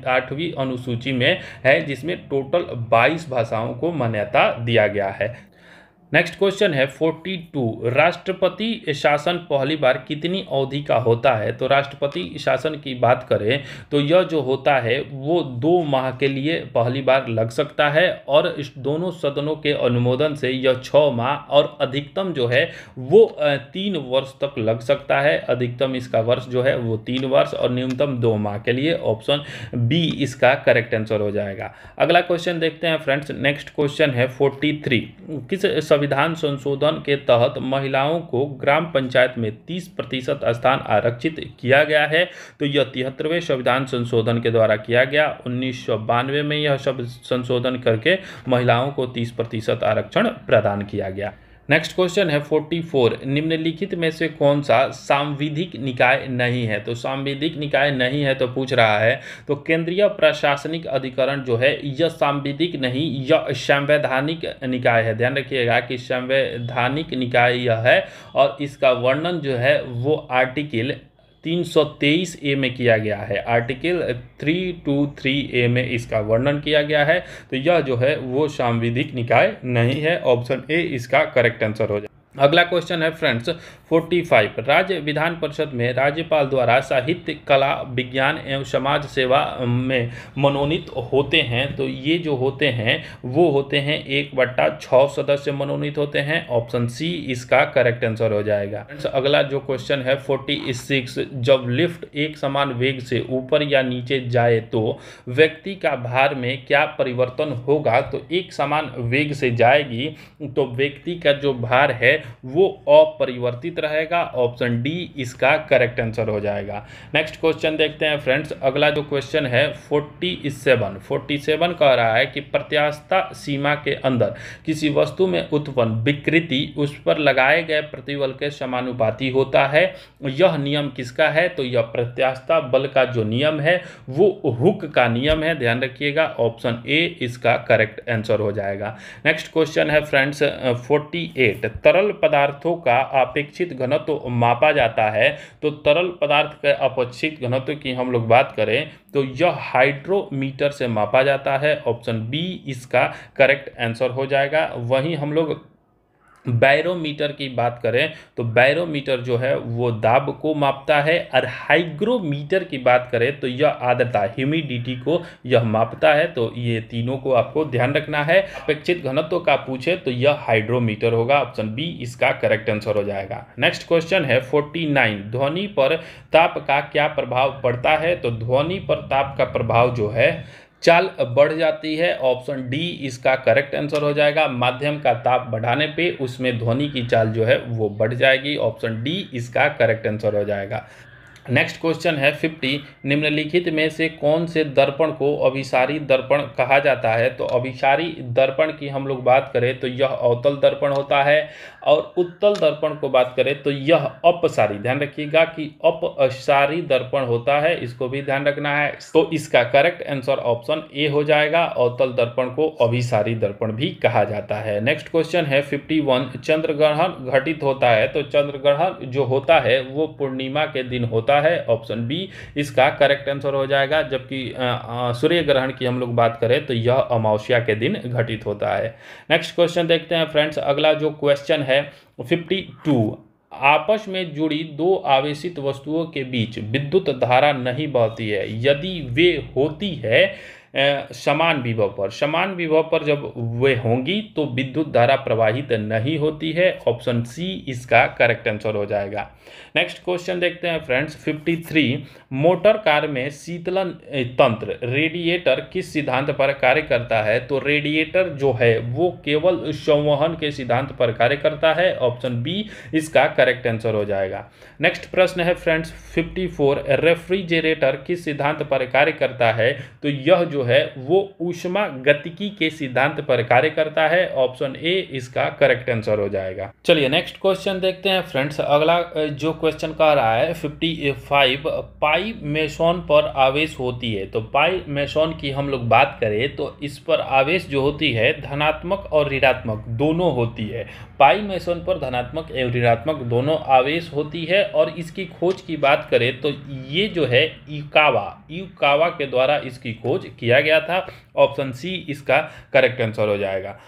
8वीं अनुसूची में है, जिसमें टोटल 22 भाषाओं को मान्यता दिया गया है। नेक्स्ट क्वेश्चन है 42। राष्ट्रपति शासन पहली बार कितनी अवधि का होता है? तो राष्ट्रपति शासन की बात करें तो यह जो होता है वो 2 माह के लिए पहली बार लग सकता है, और इस दोनों सदनों के अनुमोदन से यह 6 माह और अधिकतम जो है वो 3 वर्ष तक लग सकता है। अधिकतम इसका वर्ष जो है वो 3 वर्ष और न्यूनतम 2 माह के लिए। ऑप्शन बी इसका करेक्ट आंसर हो जाएगा। अगला क्वेश्चन देखते हैं फ्रेंड्स। नेक्स्ट क्वेश्चन है 43। किस संविधान संशोधन के तहत महिलाओं को ग्राम पंचायत में 30% स्थान आरक्षित किया गया है? तो यह 73वें संविधान संशोधन के द्वारा किया गया। 1992 में यह सब संशोधन करके महिलाओं को 30% आरक्षण प्रदान किया गया। नेक्स्ट क्वेश्चन है 44। निम्नलिखित में से कौन सा सांविधिक निकाय नहीं है? तो सांविधिक निकाय नहीं है तो पूछ रहा है तो केंद्रीय प्रशासनिक अधिकरण जो है यह सांविधिक नहीं, यह संवैधानिक निकाय है। ध्यान रखिएगा कि संवैधानिक निकाय यह है, और इसका वर्णन जो है वो आर्टिकल 323 ए में किया गया है। आर्टिकल 323 ए में इसका वर्णन किया गया है। तो यह जो है वो सांविधिक निकाय नहीं है। ऑप्शन ए इसका करेक्ट आंसर हो जाए। अगला क्वेश्चन है फ्रेंड्स 45। राज्य विधान परिषद में राज्यपाल द्वारा साहित्य, कला, विज्ञान एवं समाज सेवा में मनोनीत होते हैं, तो ये जो होते हैं वो होते हैं 1/6 सदस्य मनोनीत होते हैं। ऑप्शन सी इसका करेक्ट आंसर हो जाएगा। अगला जो क्वेश्चन है 46। जब लिफ्ट एक समान वेग से ऊपर या नीचे जाए तो व्यक्ति का भार में क्या परिवर्तन होगा? तो एक समान वेग से जाएगी तो व्यक्ति का जो भार है वो अपरिवर्तित रहेगा। ऑप्शन डी इसका करेक्ट आंसर हो जाएगा। नेक्स्ट क्वेश्चन देखते हैं फ्रेंड्स। अगला जो क्वेश्चन है 47 कह रहा है कि प्रत्यास्थता सीमा के अंदर किसी वस्तु में उत्पन्न विकृति उस पर लगाए गए प्रतिबल के समानुपाती होता है। यह नियम किसका है? तो यह प्रत्यास्थता बल का जो नियम है वो हुक का नियम है। ध्यान रखिएगा। ऑप्शन ए इसका करेक्ट आंसर हो जाएगा। नेक्स्ट क्वेश्चन है फ्रेंड्स 48। तरल पदार्थों का अपेक्षित घनत्व मापा जाता है, तो तरल पदार्थ के अपेक्षित घनत्व की हम लोग बात करें तो यह हाइड्रोमीटर से मापा जाता है। ऑप्शन बी इसका करेक्ट आंसर हो जाएगा। वहीं हम लोग बैरोमीटर की बात करें तो बैरोमीटर जो है वो दाब को मापता है, और हाइग्रोमीटर की बात करें तो यह आर्द्रता ह्यूमिडिटी को यह मापता है। तो ये तीनों को आपको ध्यान रखना है। अपेक्षित घनत्व का पूछे तो यह हाइड्रोमीटर होगा, ऑप्शन बी इसका करेक्ट आंसर हो जाएगा। नेक्स्ट क्वेश्चन है 49, ध्वनि पर ताप का क्या प्रभाव पड़ता है? तो ध्वनि पर ताप का प्रभाव जो है चाल बढ़ जाती है, ऑप्शन डी इसका करेक्ट आंसर हो जाएगा। माध्यम का ताप बढ़ाने पे उसमें ध्वनि की चाल जो है वो बढ़ जाएगी, ऑप्शन डी इसका करेक्ट आंसर हो जाएगा। नेक्स्ट क्वेश्चन है 50, निम्नलिखित में से कौन से दर्पण को अभिसारी दर्पण कहा जाता है? तो अभिसारी दर्पण की हम लोग बात करें तो यह अवतल दर्पण होता है, और उत्तल दर्पण को बात करें तो यह अपसारी, ध्यान रखिएगा कि अपसारी दर्पण होता है, इसको भी ध्यान रखना है। तो इसका करेक्ट आंसर ऑप्शन ए हो जाएगा, अवतल दर्पण को अभिसारी दर्पण भी कहा जाता है। नेक्स्ट क्वेश्चन है 51, चंद्रग्रहण घटित होता है? तो चंद्रग्रहण जो होता है वो पूर्णिमा के दिन होता है, ऑप्शन बी इसका करेक्ट आंसर हो जाएगा। जबकि सूर्य ग्रहण की हम लोग बात करें तो यह अमावस्या के दिन घटित होता है। नेक्स्ट क्वेश्चन देखते हैं फ्रेंड्स। अगला जो क्वेश्चन है 52, आपस में जुड़ी दो आवेशित वस्तुओं के बीच विद्युत धारा नहीं बहती है यदि वे होती है समान विभव पर जब वे होंगी तो विद्युत धारा प्रवाहित नहीं होती है, ऑप्शन सी इसका करेक्ट आंसर हो जाएगा। नेक्स्ट क्वेश्चन देखते हैं फ्रेंड्स 53, मोटर कार में शीतलन तंत्र रेडिएटर किस सिद्धांत पर कार्य करता है? तो रेडिएटर जो है वो केवल संवहन के सिद्धांत पर कार्य करता है, ऑप्शन बी इसका करेक्ट आंसर हो जाएगा। नेक्स्ट प्रश्न है फ्रेंड्स 54, रेफ्रिजरेटर किस सिद्धांत पर कार्य करता है? तो यह जो है वो ऊष्मा गतिकी के सिद्धांत पर कार्य करता है, ऑप्शन ए इसका करेक्ट आंसर हो जाएगा। चलिए नेक्स्ट क्वेश्चन देखते हैं फ्रेंड्स। अगला जो क्वेश्चन कह रहा है 55, पाई मेसोन पर आवेश होती है? तो पाई मेसोन की हम लोग बात करें तो इस पर आवेश जो होती है धनात्मक और ऋणात्मक दोनों होती है। पाई मेसोन पर धनात्मक एवं ऋणात्मक दोनों आवेश होती है, और इसकी खोज की बात करें तो ये जो है यूकावा के द्वारा इसकी खोज किया गया था, ऑप्शन सी इसका करेक्ट आंसर हो जाएगा।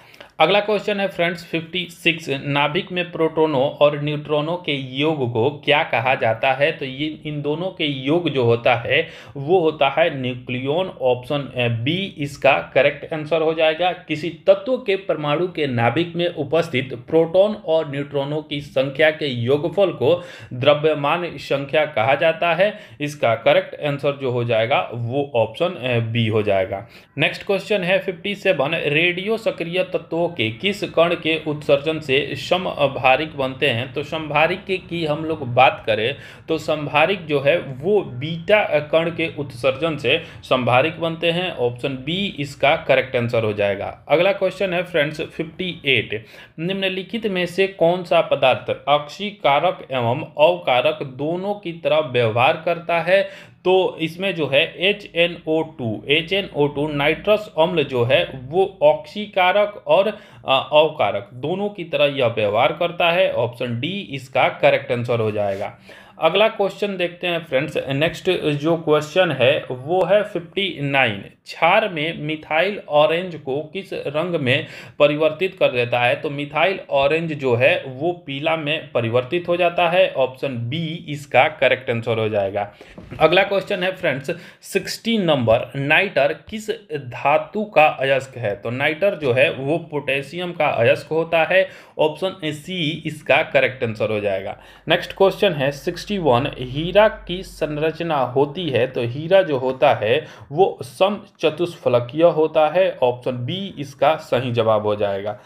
अगला क्वेश्चन है फ्रेंड्स 56, नाभिक में प्रोटॉनों और न्यूट्रॉनों के योग को क्या कहा जाता है? तो ये इन दोनों के योग जो होता है वो होता है न्यूक्लियॉन, ऑप्शन बी इसका करेक्ट आंसर हो जाएगा। किसी तत्व के परमाणु के नाभिक में उपस्थित प्रोटॉन और न्यूट्रॉनों की संख्या के योगफल को द्रव्यमान संख्या कहा जाता है, इसका करेक्ट आंसर जो हो जाएगा वो ऑप्शन बी हो जाएगा। नेक्स्ट क्वेश्चन है 57, रेडियो सक्रिय तत्वों के किस कण के उत्सर्जन से समभारिक बनते हैं? तो समभारिक की हम लोग बात करें तो समभारिक जो है वो बीटा कण के उत्सर्जन से समभारिक बनते हैं, ऑप्शन बी इसका करेक्ट आंसर हो जाएगा। अगला क्वेश्चन है फ्रेंड्स 58, निम्नलिखित में से कौन सा पदार्थ ऑक्सीकारक एवं अवकारक दोनों की तरह व्यवहार करता है? तो इसमें जो है HNO2 नाइट्रस अम्ल जो है वो ऑक्सीकारक और अवकारक दोनों की तरह यह व्यवहार करता है, ऑप्शन डी इसका करेक्ट आंसर हो जाएगा। अगला क्वेश्चन देखते हैं फ्रेंड्स। नेक्स्ट जो क्वेश्चन है वो है 59, क्षार में मिथाइल ऑरेंज को किस रंग में परिवर्तित कर देता है? तो मिथाइल ऑरेंज जो है वो पीला में परिवर्तित हो जाता है, ऑप्शन बी इसका करेक्ट आंसर हो जाएगा। अगला क्वेश्चन है फ्रेंड्स 60 नंबर, नाइटर किस धातु का अयस्क है? तो नाइटर जो है वो पोटेशियम का अयस्क होता है, ऑप्शन सी इसका करेक्ट आंसर हो जाएगा। नेक्स्ट क्वेश्चन है 61, हीरा की संरचना होती है? तो हीरा जो होता है वो समचतुष्फलकीय होता है, ऑप्शन बी इसका सही जवाब हो जाएगा।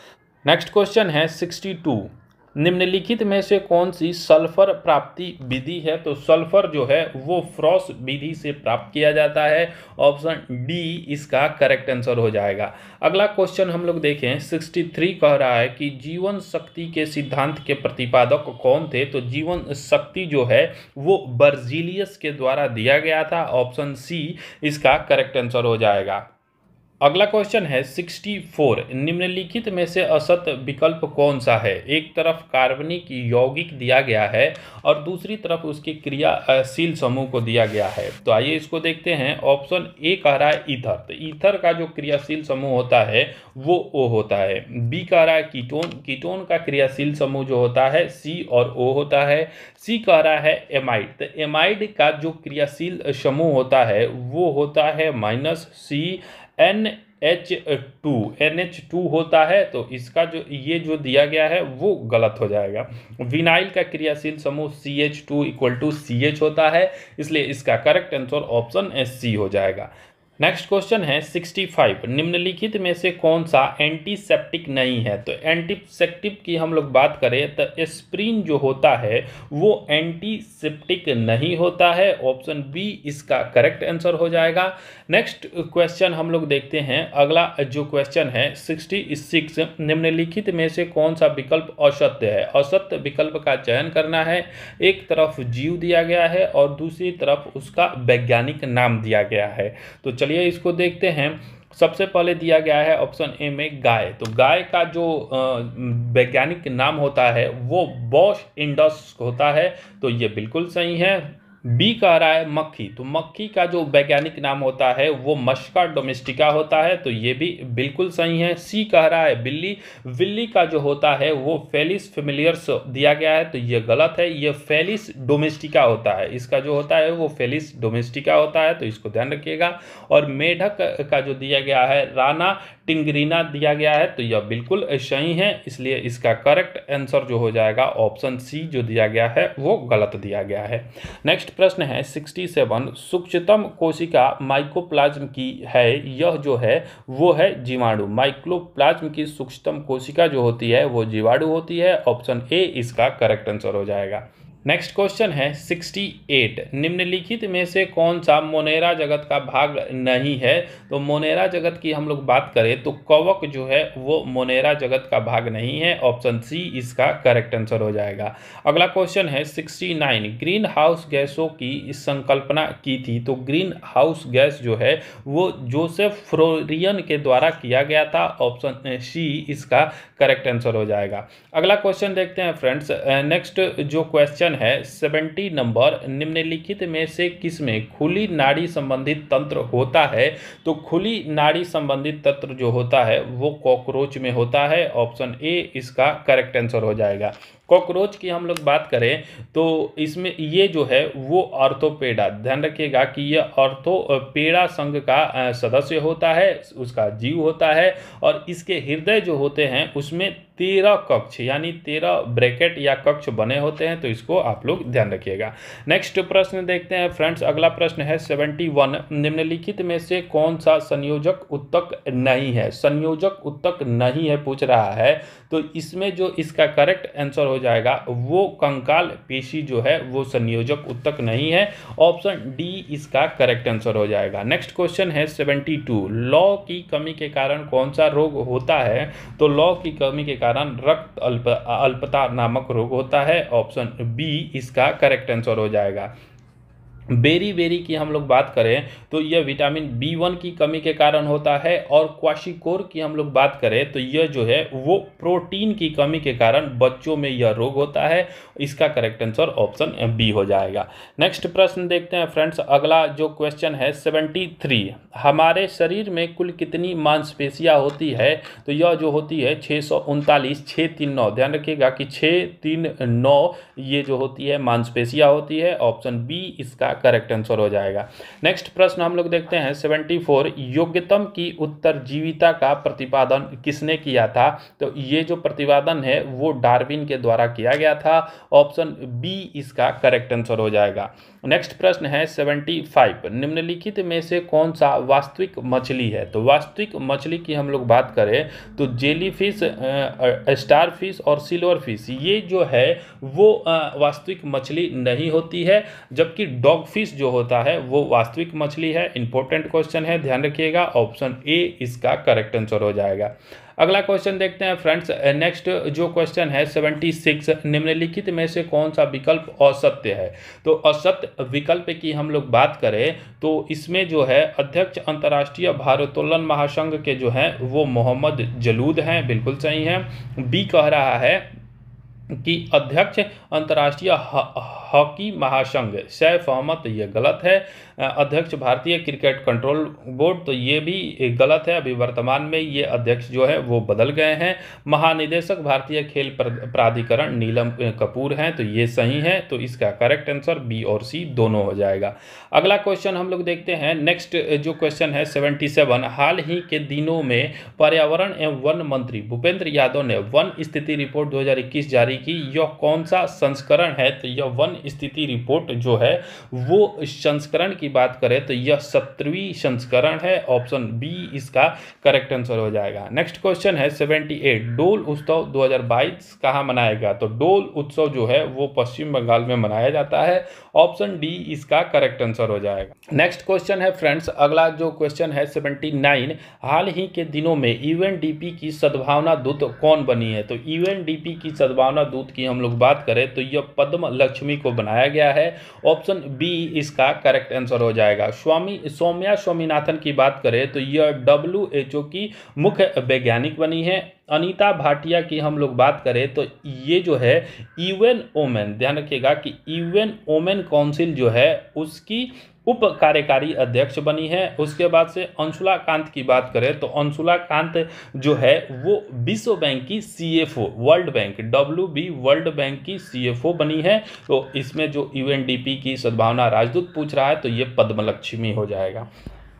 नेक्स्ट क्वेश्चन है 62, निम्नलिखित में से कौन सी सल्फर प्राप्ति विधि है? तो सल्फर जो है वो फ्रॉस विधि से प्राप्त किया जाता है, ऑप्शन डी इसका करेक्ट आंसर हो जाएगा। अगला क्वेश्चन हम लोग देखें 63 कह रहा है कि जीवन शक्ति के सिद्धांत के प्रतिपादक कौन थे? तो जीवन शक्ति जो है वो बर्जीलियस के द्वारा दिया गया था, ऑप्शन सी इसका करेक्ट आंसर हो जाएगा। अगला क्वेश्चन है 64। निम्नलिखित में से असत विकल्प कौन सा है? एक तरफ कार्बनिक यौगिक दिया गया है और दूसरी तरफ उसके क्रियाशील समूह को दिया गया है। तो आइए इसको देखते हैं। ऑप्शन ए कह रहा है ईथर, तो ईथर का जो क्रियाशील समूह होता है वो ओ होता है। बी कह रहा है कीटोन, कीटोन का क्रियाशील समूह जो होता है सी और ओ होता है। सी कह रहा है एमाइड, तो एमाइड का जो क्रियाशील समूह होता है वो होता है NH2 होता है। तो इसका जो ये जो दिया गया है वो गलत हो जाएगा। विनाइल का क्रियाशील समूह CH2 = CH होता है, इसलिए इसका करेक्ट आंसर ऑप्शन सी हो जाएगा। नेक्स्ट क्वेश्चन है 65। निम्नलिखित में से कौन सा एंटीसेप्टिक नहीं है? तो एंटीसेप्टिक की हम लोग बात करें तो एस्प्रिन जो होता है वो एंटीसेप्टिक नहीं होता है। ऑप्शन बी इसका करेक्ट आंसर हो जाएगा। नेक्स्ट क्वेश्चन हम लोग देखते हैं। अगला जो क्वेश्चन है 66। निम्नलिखित में से कौन सा विकल्प असत्य है? असत्य विकल्प का चयन करना है। एक तरफ जीव दिया गया है और दूसरी तरफ उसका वैज्ञानिक नाम दिया गया है। तो चलिए इसको देखते हैं। सबसे पहले दिया गया है ऑप्शन ए में गाय, तो गाय का जो वैज्ञानिक नाम होता है वो बॉश इंडस होता है, तो ये बिल्कुल सही है। बी कह रहा है मक्खी, तो मक्खी का जो वैज्ञानिक नाम होता है वो मस्का डोमेस्टिका होता है, तो ये भी बिल्कुल सही है। सी कह रहा है बिल्ली, बिल्ली का जो होता है वो फेलिस फेमिलियर्स दिया गया है, तो ये गलत है, ये फेलिस डोमेस्टिका होता है। इसका जो होता है वो फेलिस डोमेस्टिका होता है, तो इसको ध्यान रखिएगा। और मेढक का जो दिया गया है राना टिंगरीना दिया गया है, तो यह बिल्कुल सही है, इसलिए इसका करेक्ट आंसर जो हो जाएगा ऑप्शन सी जो दिया गया है वो गलत दिया गया है। नेक्स्ट प्रश्न है 67। सूक्ष्मतम कोशिका माइकोप्लाज्म की है, यह जो है वो है जीवाणु। माइकोप्लाज्म की सूक्ष्मतम कोशिका जो होती है वो जीवाणु होती है। ऑप्शन ए इसका करेक्ट आंसर हो जाएगा। नेक्स्ट क्वेश्चन है 68। निम्नलिखित में से कौन सा मोनेरा जगत का भाग नहीं है? तो मोनेरा जगत की हम लोग बात करें तो कवक जो है वो मोनेरा जगत का भाग नहीं है। ऑप्शन सी इसका करेक्ट आंसर हो जाएगा। अगला क्वेश्चन है 69। ग्रीन हाउस गैसों की इस संकल्पना की थी, तो ग्रीन हाउस गैस जो है वो जोसेफ फ्लोरियन के द्वारा किया गया था। ऑप्शन सी इसका करेक्ट आंसर हो जाएगा। अगला क्वेश्चन देखते हैं फ्रेंड्स। नेक्स्ट जो क्वेश्चन है 70 नंबर। निम्नलिखित में से किसमें खुली नाड़ी संबंधित तंत्र होता है? तो खुली नाड़ी संबंधित तंत्र जो होता है वो कॉकरोच में होता है। ऑप्शन ए इसका करेक्ट आंसर हो जाएगा। कॉकरोच की हम लोग बात करें तो इसमें ये जो है वो ऑर्थोपेडा, ध्यान रखिएगा कि ये ऑर्थोपेडा संघ का सदस्य होता है, उसका जीव होता है, और इसके हृदय जो होते हैं उसमें 13 कक्ष यानी 13 ब्रैकेट या कक्ष बने होते हैं, तो इसको आप लोग ध्यान रखिएगा। नेक्स्ट प्रश्न देखते हैं फ्रेंड्स। अगला प्रश्न है 71। निम्नलिखित में से कौन सा संयोजक उत्तक नहीं है? संयोजक उत्तक नहीं है पूछ रहा है, तो इसमें जो इसका करेक्ट आंसर हो जाएगा वो कंकाल पेशी जो है वो संयोजक उत्तक नहीं है। ऑप्शन डी इसका करेक्ट आंसर हो जाएगा। नेक्स्ट क्वेश्चन है 72। लौ की कमी के कारण कौन सा रोग होता है? तो लौ की कमी के कारण रक्त अल्पता नामक रोग होता है। ऑप्शन बी इसका करेक्ट आंसर हो जाएगा। बेरी बेरी की हम लोग बात करें तो यह विटामिन B1 की कमी के कारण होता है, और क्वाशिकोर की हम लोग बात करें तो यह जो है वो प्रोटीन की कमी के कारण बच्चों में यह रोग होता है। इसका करेक्ट आंसर ऑप्शन बी हो जाएगा। नेक्स्ट प्रश्न देखते हैं फ्रेंड्स। अगला जो क्वेश्चन है 73। हमारे शरीर में कुल कितनी मांसपेशियां होती है? तो यह जो होती है 639, 639, ध्यान रखिएगा कि 639 ये जो होती है मांसपेशियां होती है। ऑप्शन बी इसका करेक्ट आंसर हो जाएगा। नेक्स्ट प्रश्न हम लोग देखते हैं 74। योग्यतम की उत्तरजीविता का प्रतिपादन किसने किया था? तो ये जो प्रतिपादन है वो डार्विन के द्वारा किया गया था। ऑप्शन बी इसका करेक्ट आंसर हो जाएगा। नेक्स्ट प्रश्न है 75। निम्नलिखित में से कौन सा वास्तविक मछली है? तो वास्तविक मछली की हम लोग बात करें तो जेलीफिश, स्टारफिश और सिल्वर फिश ये जो है वो वास्तविक मछली नहीं होती है, जबकि डॉग डॉगफिश जो होता है वो वास्तविक मछली है। इंपॉर्टेंट क्वेश्चन है, ध्यान रखिएगा। ऑप्शन ए इसका करेक्ट आंसर हो जाएगा। अगला क्वेश्चन देखते हैं फ्रेंड्स। नेक्स्ट जो क्वेश्चन है 76, निम्नलिखित में से कौन सा विकल्प असत्य है? तो असत्य विकल्प की हम लोग बात करें तो इसमें जो है अध्यक्ष अंतर्राष्ट्रीय भारोत्तोलन महासंघ के जो हैं वो मोहम्मद जलूद हैं, बिल्कुल सही हैं। बी कह रहा है कि अध्यक्ष अंतर्राष्ट्रीय हॉकी महासंघ सैफ अहमद, तो ये गलत है। अध्यक्ष भारतीय क्रिकेट कंट्रोल बोर्ड, तो ये भी गलत है। अभी वर्तमान में ये अध्यक्ष जो है वो बदल गए हैं। महानिदेशक भारतीय खेल प्राधिकरण नीलम कपूर हैं, तो ये सही है। तो इसका करेक्ट आंसर बी और सी दोनों हो जाएगा। अगला क्वेश्चन हम लोग देखते हैं। नेक्स्ट जो क्वेश्चन है 77, हाल ही के दिनों में पर्यावरण एवं वन मंत्री भूपेंद्र यादव ने वन स्थिति रिपोर्ट 2021 जारी की। यह कौन सा संस्करण है? तो यह वन स्थिति रिपोर्ट जो है वो संस्करण की बात करें तो यह 17वीं संस्करण है। ऑप्शन बी इसका करेक्ट आंसर हो जाएगा। नेक्स्ट क्वेश्चन है 78, डोल उत्सव 2022 कहाँ मनाएगा? तो डोल उत्सव जो है वो पश्चिम बंगाल में मनाया जाता है। ऑप्शन डी इसका करेक्ट आंसर हो जाएगा। नेक्स्ट क्वेश्चन है फ्रेंड्स, अगला जो क्वेश्चन है 79, हाल ही के दिनों में यूएनडीपी की सद्भावना दूत कौन बनी है? तो यूएनडीपी की सद्भावना दूत की हम लोग बात करें तो यह पद्म लक्ष्मी को बनाया गया है। ऑप्शन बी इसका करेक्ट आंसर हो जाएगा। सौम्या स्वामीनाथन की बात करें तो यह WHO की मुख्य वैज्ञानिक बनी है। अनीता भाटिया की हम लोग बात करें तो ये जो है यूएन ओमेन, ध्यान रखिएगा कि यूएन ओमेन काउंसिल जो है उसकी उप कार्यकारी अध्यक्ष बनी है। उसके बाद से अंशुला कांत की बात करें तो अंशुला कांत जो है वो विश्व बैंक की CFO, world bank WB world bank की CFO बनी है। तो इसमें जो यूएनडीपी की सद्भावना राजदूत पूछ रहा है तो ये पद्मलक्ष्मी हो जाएगा।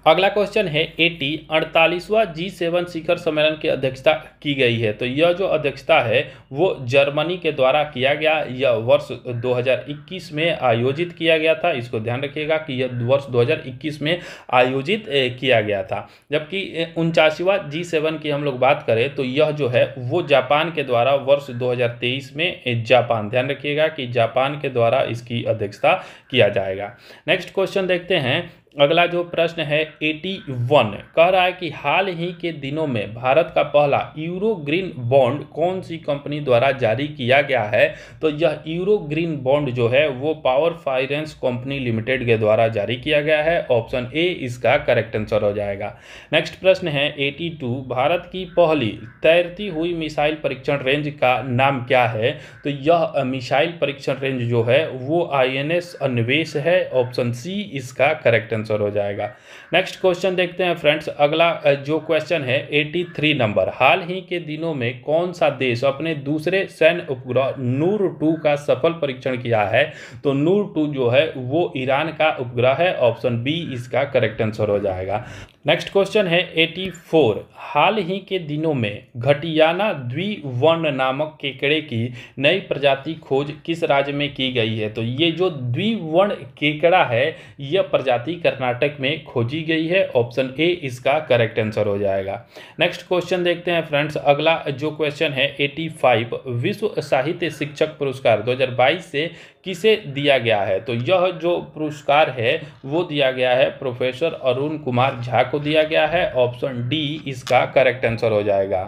अगला क्वेश्चन है 80, 48वां G7 शिखर सम्मेलन की अध्यक्षता की गई है। तो यह जो अध्यक्षता है वो जर्मनी के द्वारा किया गया। यह वर्ष 2021 में आयोजित किया गया था। इसको ध्यान रखिएगा कि यह वर्ष 2021 में आयोजित किया गया था। जबकि 49वां G7 की हम लोग बात करें तो यह जो है वो जापान के द्वारा वर्ष 2023 में जापान, ध्यान रखिएगा कि जापान के द्वारा इसकी अध्यक्षता किया जाएगा। नेक्स्ट क्वेश्चन देखते हैं। अगला जो प्रश्न है 81, कह रहा है कि हाल ही के दिनों में भारत का पहला यूरो ग्रीन बॉन्ड कौन सी कंपनी द्वारा जारी किया गया है? तो यह यूरो ग्रीन बॉन्ड जो है वो पावर फाइनेंस कंपनी लिमिटेड के द्वारा जारी किया गया है। ऑप्शन ए इसका करेक्ट आंसर हो जाएगा। नेक्स्ट प्रश्न है 82, भारत की पहली तैरती हुई मिसाइल परीक्षण रेंज का नाम क्या है? तो यह मिसाइल परीक्षण रेंज जो है वो INS अन्वेष है। ऑप्शन सी इसका करेक्ट आंसर हो जाएगा। नेक्स्ट क्वेश्चन देखते हैं फ्रेंड्स। अगला जो क्वेश्चन है 83 नंबर, हाल ही के दिनों में कौन सा देश अपने दूसरे सैन्य उपग्रह नूर 2 का सफल परीक्षण किया है? तो नूर 2 जो है वो ईरान का उपग्रह है। ऑप्शन बी इसका करेक्ट आंसर हो जाएगा। नेक्स्ट क्वेश्चन है 84, हाल ही के दिनों में घटियाना द्विवर्ण नामक केकड़े की नई प्रजाति खोज किस राज्य में की गई है? तो ये जो द्विवर्ण केकड़ा है यह प्रजाति कर्नाटक में खोजी गई है। ऑप्शन ए इसका करेक्ट आंसर हो जाएगा। नेक्स्ट क्वेश्चन देखते हैं फ्रेंड्स। अगला जो क्वेश्चन है 85, विश्व साहित्य शिक्षक पुरस्कार 2022 से किसे दिया गया है? तो यह जो पुरस्कार है वो दिया गया है प्रोफेसर अरुण कुमार झा को दिया गया है। ऑप्शन डी इसका करेक्ट आंसर हो जाएगा।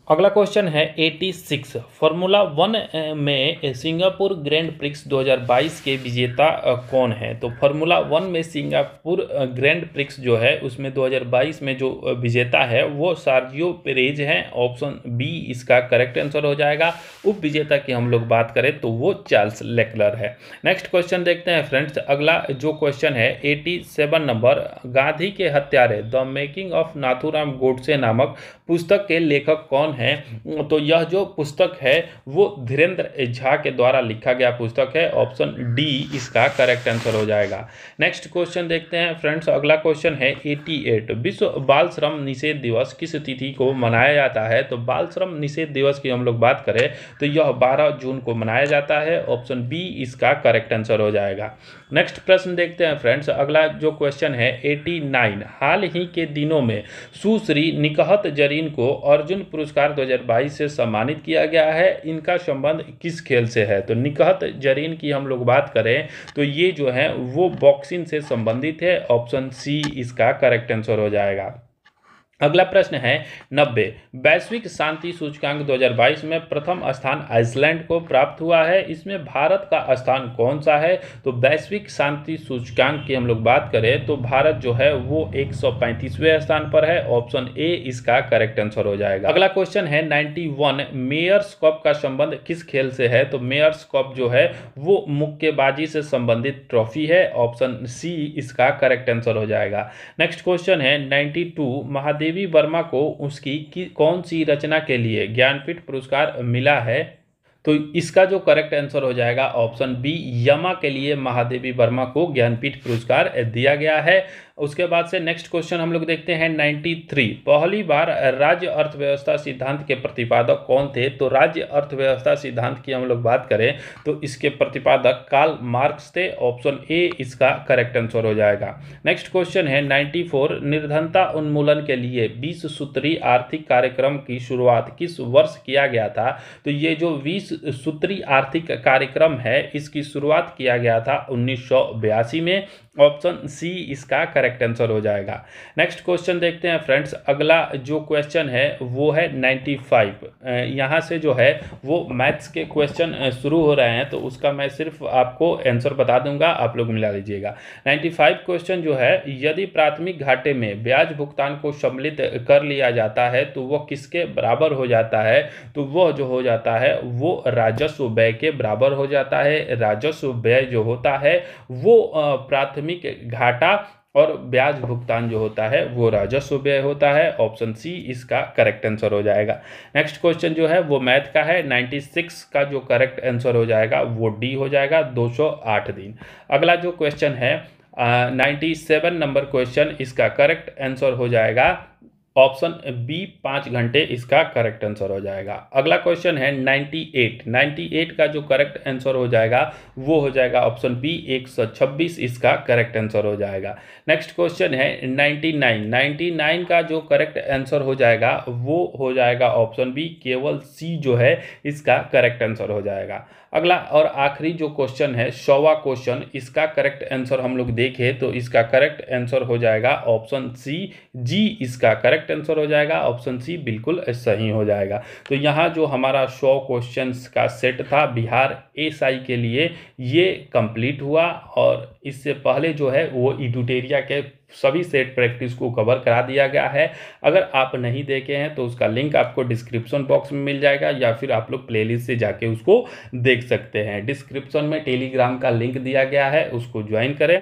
अगला क्वेश्चन है 86, फार्मूला 1 में सिंगापुर ग्रैंड प्रिक्स 2022 के विजेता कौन है? तो फार्मूला 1 में सिंगापुर ग्रैंड प्रिक्स जो है उसमें 2022 में जो विजेता है वो सार्जियो पेरेज है। ऑप्शन बी इसका करेक्ट आंसर हो जाएगा। उप विजेता की हम लोग बात करें तो वो चार्ल्स लेक्लर है। नेक्स्ट क्वेश्चन देखते हैं फ्रेंड्स। अगला जो क्वेश्चन है 87 नंबर, गांधी के हत्यारे the making of Nathuram Godse नामक पुस्तक के लेखक कौन है? तो यह जो पुस्तक है वो धीरेन्द्र झा के द्वारा लिखा गया पुस्तक है। ऑप्शन डी इसका करेक्ट आंसर हो जाएगा। नेक्स्ट क्वेश्चन देखते हैं फ्रेंड्स। अगला क्वेश्चन है 88, विश्व बाल श्रम निषेध दिवस किस तिथि को मनाया जाता है? तो बाल श्रम निषेध दिवस की हम लोग बात करें तो यह 12 जून को मनाया जाता है। ऑप्शन बी इसका करेक्ट आंसर हो जाएगा। नेक्स्ट प्रश्न देखते हैं फ्रेंड्स। अगला जो क्वेश्चन है 89, हाल ही के दिनों में सुश्री निकहत जरीन को अर्जुन पुरस्कार पुरस्कार 2022 से सम्मानित किया गया है, इनका संबंध किस खेल से है? तो निकहत जरीन की हम लोग बात करें तो ये जो है वो बॉक्सिंग से संबंधित है। ऑप्शन सी इसका करेक्ट आंसर हो जाएगा। अगला प्रश्न है 90। वैश्विक शांति सूचकांक 2022 में प्रथम स्थान आइसलैंड को प्राप्त हुआ है, इसमें भारत का स्थान कौन सा है? तो वैश्विक शांति सूचकांक की हम लोग बात करें तो भारत जो है वो 135वें स्थान पर है। ऑप्शन ए इसका करेक्ट आंसर हो जाएगा। अगला क्वेश्चन है 91। मेयर्स कप का संबंध किस खेल से है? तो मेयर्स कप जो है वो मुक्केबाजी से संबंधित ट्रॉफी है। ऑप्शन सी इसका करेक्ट आंसर हो जाएगा। नेक्स्ट क्वेश्चन है 92। महादेवी वर्मा को उसकी कौन सी रचना के लिए ज्ञानपीठ पुरस्कार मिला है? तो इसका जो करेक्ट आंसर हो जाएगा ऑप्शन बी, यमा के लिए महादेवी वर्मा को ज्ञानपीठ पुरस्कार दिया गया है। उसके बाद से नेक्स्ट क्वेश्चन हम लोग देखते हैं 93। पहली बार राज्य अर्थव्यवस्था सिद्धांत के प्रतिपादक कौन थे? तो राज्य अर्थव्यवस्था सिद्धांत की हम लोग बात करें तो इसके प्रतिपादक कार्ल मार्क्स थे। ऑप्शन ए इसका करेक्ट आंसर हो जाएगा। नेक्स्ट क्वेश्चन है 94। निर्धनता उन्मूलन के लिए 20 सूत्री आर्थिक कार्यक्रम की शुरुआत किस वर्ष किया गया था? तो ये जो 20 सूत्री आर्थिक कार्यक्रम है इसकी शुरुआत किया गया था 1982 में। ऑप्शन सी इसका करेक्ट आंसर हो जाएगा। नेक्स्ट क्वेश्चन देखते हैं फ्रेंड्स। अगला जो क्वेश्चन है वो है 95। यहाँ से जो है वो मैथ्स के क्वेश्चन शुरू हो रहे हैं तो उसका मैं सिर्फ आपको आंसर बता दूंगा, आप लोग मिला लीजिएगा। 95 क्वेश्चन जो है, यदि प्राथमिक घाटे में ब्याज भुगतान को सम्मिलित कर लिया जाता है तो वह किसके बराबर हो जाता है? तो वह जो हो जाता है वो राजस्व व्यय के बराबर हो जाता है। राजस्व व्यय जो होता है वो प्राथमिक घाटा और ब्याज भुगतान जो होता है वो राजस्व व्यय होता है। ऑप्शन सी इसका करेक्ट आंसर हो जाएगा। नेक्स्ट क्वेश्चन जो है वो मैथ का है। 96 का जो करेक्ट आंसर हो जाएगा वो डी हो जाएगा, 208 दिन। अगला जो क्वेश्चन है 97 नंबर क्वेश्चन, इसका करेक्ट आंसर हो जाएगा ऑप्शन बी, 5 घंटे इसका करेक्ट आंसर हो जाएगा। अगला क्वेश्चन है 98 का जो करेक्ट आंसर हो जाएगा वो हो जाएगा ऑप्शन बी, 126 इसका करेक्ट आंसर हो जाएगा। नेक्स्ट क्वेश्चन है 99 का जो करेक्ट आंसर हो जाएगा वो हो जाएगा ऑप्शन बी, केवल सी जो है इसका करेक्ट आंसर हो जाएगा। अगला और आखिरी जो क्वेश्चन है 100वां क्वेश्चन, इसका करेक्ट आंसर हम लोग देखें तो इसका करेक्ट आंसर हो जाएगा ऑप्शन सी, जी इसका करेक्ट आंसर हो जाएगा। ऑप्शन सी बिल्कुल सही हो जाएगा। तो यहाँ जो हमारा 100 क्वेश्चंस का सेट था बिहार एसआई के लिए ये कंप्लीट हुआ और इससे पहले जो है वो इडुटेरिया के सभी सेट प्रैक्टिस को कवर करा दिया गया है। अगर आप नहीं देखे हैं तो उसका लिंक आपको डिस्क्रिप्शन बॉक्स में मिल जाएगा या फिर आप लोग प्लेलिस्ट से जाके उसको देख सकते हैं। डिस्क्रिप्शन में टेलीग्राम का लिंक दिया गया है, उसको ज्वाइन करें।